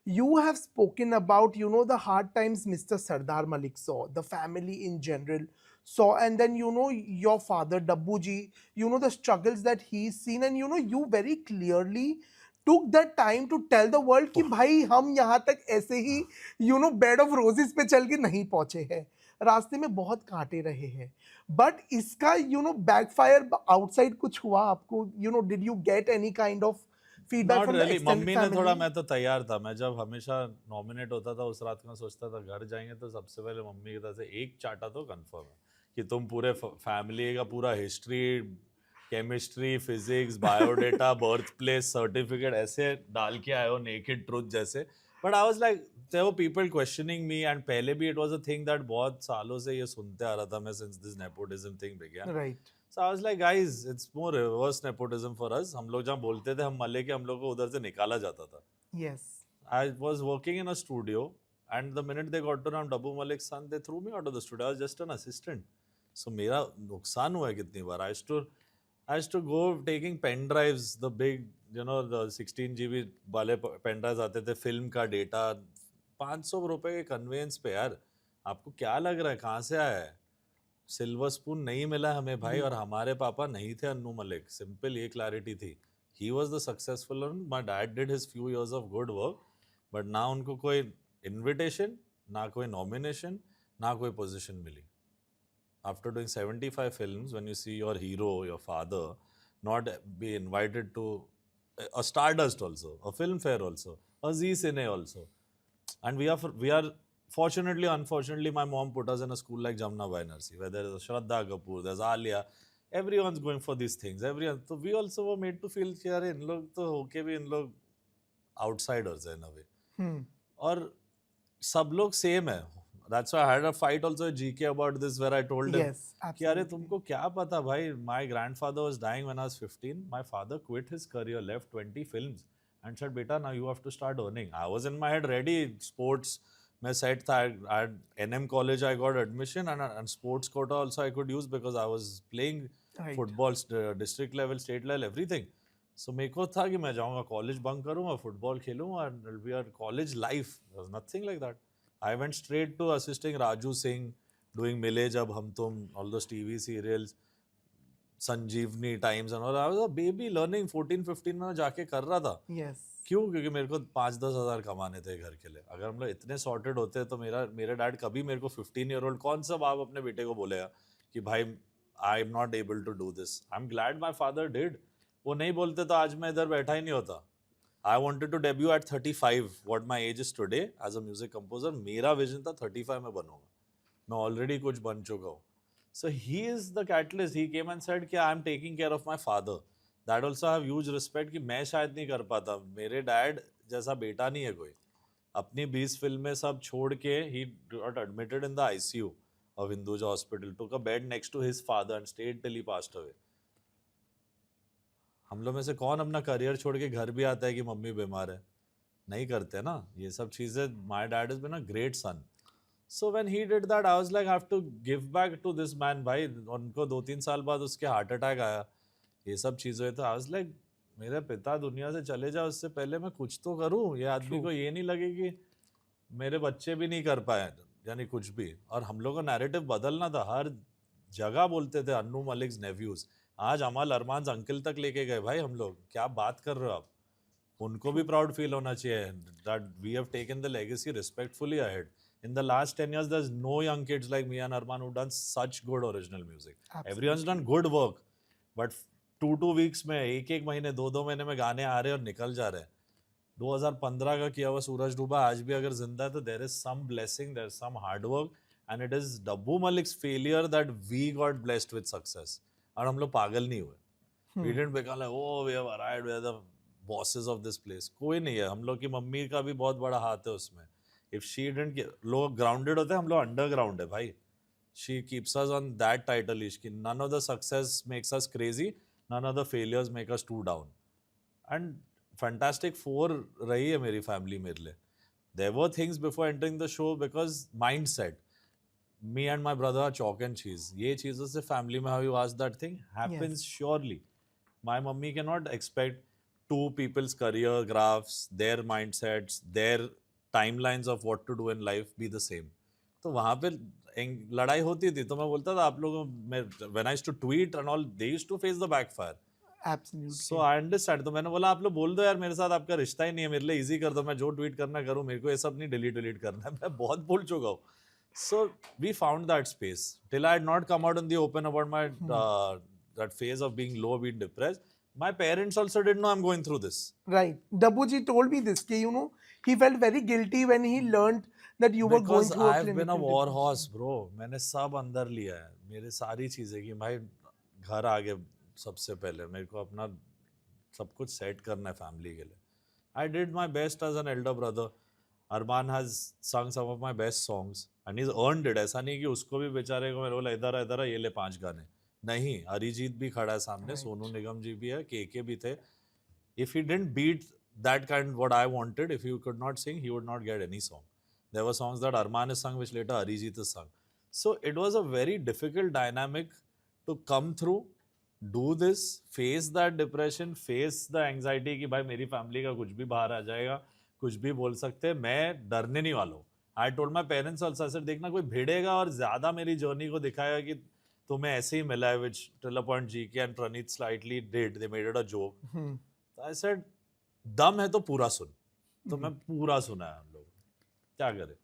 You have spoken about, the hard times Mr. Sardar Malik saw, the family in general saw, and then, your father, Dabbuji, the struggles that he's seen, and, you very clearly took that time to tell the world कि भाई हम यहाँ तक ऐसे ही bed of roses पे चल के नहीं पहुंचे हैं, रास्ते में बहुत कांटे रहे हैं. बट इसका बैकफायर आउटसाइड कुछ हुआ आपको? Did you get any kind of feedback not from the really. Extended mummy ने थोड़ा, फैमिली? मैं तो तैयार था. मैं जब हमेशा नॉमिनेट होता था उस रात में सोचता था घर जाएंगे तो सबसे पहले मम्मी की तरफ से एक चाटा तो कंफर्म है कि तुम पूरे फैमिली का पूरा history, chemistry, physics, biodata, birth place, certificate ऐसे डाल के आए हो नेकेड ट्रुथ जैसे. But I was like, there were people questioning me, and पहले भी it was a thing that बहुत सालों से ये सुनते आ रहा था मैं, since this nepotism thing began. Right. So I was like, guys, it's more reverse nepotism for us. हम लोग जहाँ बोलते थे हम मले के, हम लोग को उधर से निकाला जाता था. Yes. I was working in a studio, and the minute they got to know I'm Dabbu Malik's son, they threw me out of the studio. I was just an assistant. So मेरा नुकसान हुआ है कितनी बार. I used to go taking pen drives, the big, the 16 GB वाले pen drives आते थे, film का data, 500 रुपए के कन्वेंस पे यार. आपको क्या लग रहा है कहाँ से आया है? सिल्वर स्पून नहीं मिला हमें भाई, और हमारे पापा नहीं थे अन्नू मलिक. सिंपल ये क्लैरिटी थी. He was the successful one. My dad did his few years of good work, but ना उनको कोई इन्विटेशन, ना कोई नॉमिनेशन, ना कोई पोजीशन मिली. After doing 75 films, when you see your hero, your father, not be invited to a Stardust also, a film fair also, a Z Cine also, and we are fortunately, unfortunately, my mom put us in a school like Jamna Banarsi, where there is Shraddha Kapoor, there's Alia, everyone's going for these things. Everyone, so we also were made to feel कि यार इन लोग तो होके भी इन लोग outsiders हैं in a way. और सब लोग सेम है. That's why I had a fight also with GK about this, where I told him yes. कि अरे तुमको क्या पता भाई, my grandfather was dying when I was 15. My father quit his career, left 20 films, and said, "Beta, now you have to start earning." I was in my head ready. Sports, मैं set था. I had NM college, I got admission, and sports quota also I could use because I was playing right. football, district level, state level, everything. So मेरे को था कि मैं जाऊँगा college, bunk करूँगा, football खेलूँगा, and it'll be our college life. There was nothing like that. I went straight to assisting Raju Singh, doing Mile Jab Hum Tum, all those TV serials, Sanjivani times and all. I was a baby learning. 14-15 में मैं जाके कर रहा था. Yes. क्यों? क्योंकि मेरे को 5-10 हज़ार कमाने थे घर के लिए. अगर हम लोग इतने सॉर्टेड होते तो मेरे डैड कभी मेरे को 15-year-old कौन सा बाप अपने बेटे को बोलेगा कि भाई I am not able to do this. I am glad my father did. वो नहीं बोलते तो आज मैं इधर बैठा ही नहीं होता. I wanted to debut at 35, what my age is today, as a music composer. मेरा विजन था 35 में बनूंगा. मैं ऑलरेडी कुछ बन चुका हूँ. So he is the catalyst. He came and said कि I am taking care of my father. That also I have huge respect कि मैं शायद नहीं कर पाता. मेरे डैड जैसा बेटा नहीं है कोई. अपनी 20 फिल्में सब छोड़ के he got admitted in the ICU of Hinduja Hospital, took a bed next to his father and stayed till he passed away. हम लोग में से कौन अपना करियर छोड़ के घर भी आता है कि मम्मी बीमार है? नहीं करते ना ये सब चीज़ें. My dad is been a great son. So when he did that I was like, I have to give back to this man. भाई उनको 2-3 साल बाद उसके हार्ट अटैक आया, ये सब चीज़ें हुई, तो आई वाज लाइक, मेरे पिता दुनिया से चले जाओ उससे पहले मैं कुछ तो करूँ. ये आदमी को ये नहीं लगे कि मेरे बच्चे भी नहीं कर पाए, यानी कुछ भी. और हम लोग का नैरेटिव बदलना था. हर जगह बोलते थे अन्नू मलिक्स नेव्यूज. आज अमल अरमान अंकल तक लेके गए भाई हम लोग. क्या बात कर रहे हो आप? उनको भी प्राउड फील होना चाहिए that we have taken the legacy respectfully ahead. In the last 10 years, there's no young kids like me and Arman who've done such good original music. Everyone's done good work, but 2 weeks में, एक महीने, 2 महीने में गाने आ रहे हैं और निकल जा रहे हैं. 2015 का किया हुआ सूरज डूबा आज भी अगर जिंदा है तो there is some blessing, there is some hard work, and it is Dabbu Malik's failure that we got blessed with success. और हम लोग पागल नहीं हुए. We didn't become like, oh, we have arrived, we are the bosses of this place. कोई नहीं है. हम लोग की मम्मी का भी बहुत बड़ा हाथ है उसमें. If she didn't get, लोग grounded होते हैं, हम लोग underground है भाई. She keeps us on that title leash कि none of the success makes us crazy, none of the failures make us too down. And Fantastic Four रही है मेरी family मेरे लिए. There were things before entering the show because mindset. Me and my brother are chalk and cheese. ये चीज़ों से family में, how you ask that thing happens surely. My mummy cannot expect two people's career graphs, their mindsets, their timelines of what to do in life be the same. तो वहाँ पे लड़ाई होती थी, तो मैं बोलता था आप लोगों में, when I used to tweet and all, they used to face the backfire. Absolutely. So I understand. तो मैंने बोला आप लोग बोल दो यार, मेरे साथ आपका रिश्ता ही नहीं है, मेरे लिए इजी कर दो, मैं जो ट्वीट करना करूँ, मेरे को ये सब नहीं डिलीट करना है, मैं बहुत बोल चुका हूँ. So we found that space till I had not come out in the open about my that phase of being low, being depressed. My parents also didn't know I'm going through this. Right. Dabbuji told me this, कि, you know, he felt very guilty when he learned that you were going Because through a I've been a clinical war depression. horse, bro. मैंने सब अंदर लिया है, मेरे सारी चीजें, कि भाई घर आगे सबसे पहले मेरे को अपना सब कुछ सेट करना है फैमिली के लिए. I did my best as an elder brother. Arman has sung some of my best songs and he's earned it. ऐसा नहीं कि उसको भी बेचारे को मेरे बोला इधर आ, ये ले 5 गाने. नहीं, अरिजीत भी खड़ा है सामने, सोनू निगम जी भी है, के भी थे. If he didn't beat that kind what I wanted, if he could not sing, he would not get any song. There were songs that Arman has sung which later Arijit has sung. So it was a very difficult dynamic to come through, do this, face that depression, face the anxiety कि भाई मेरी family का कुछ भी बाहर आ जाएगा, कुछ भी बोल सकते हैं, मैं डरने नहीं वाला हूँ. I told my parents also, I said देखना कोई भिड़ेगा और ज्यादा मेरी जर्नी को दिखाएगा कि तुम्हें ऐसे ही मिला है, which till a point GK and Pranit slightly did, they made it a joke. तो I said दम है तो पूरा सुन. तो मैं पूरा सुना है हम लोग, क्या करें.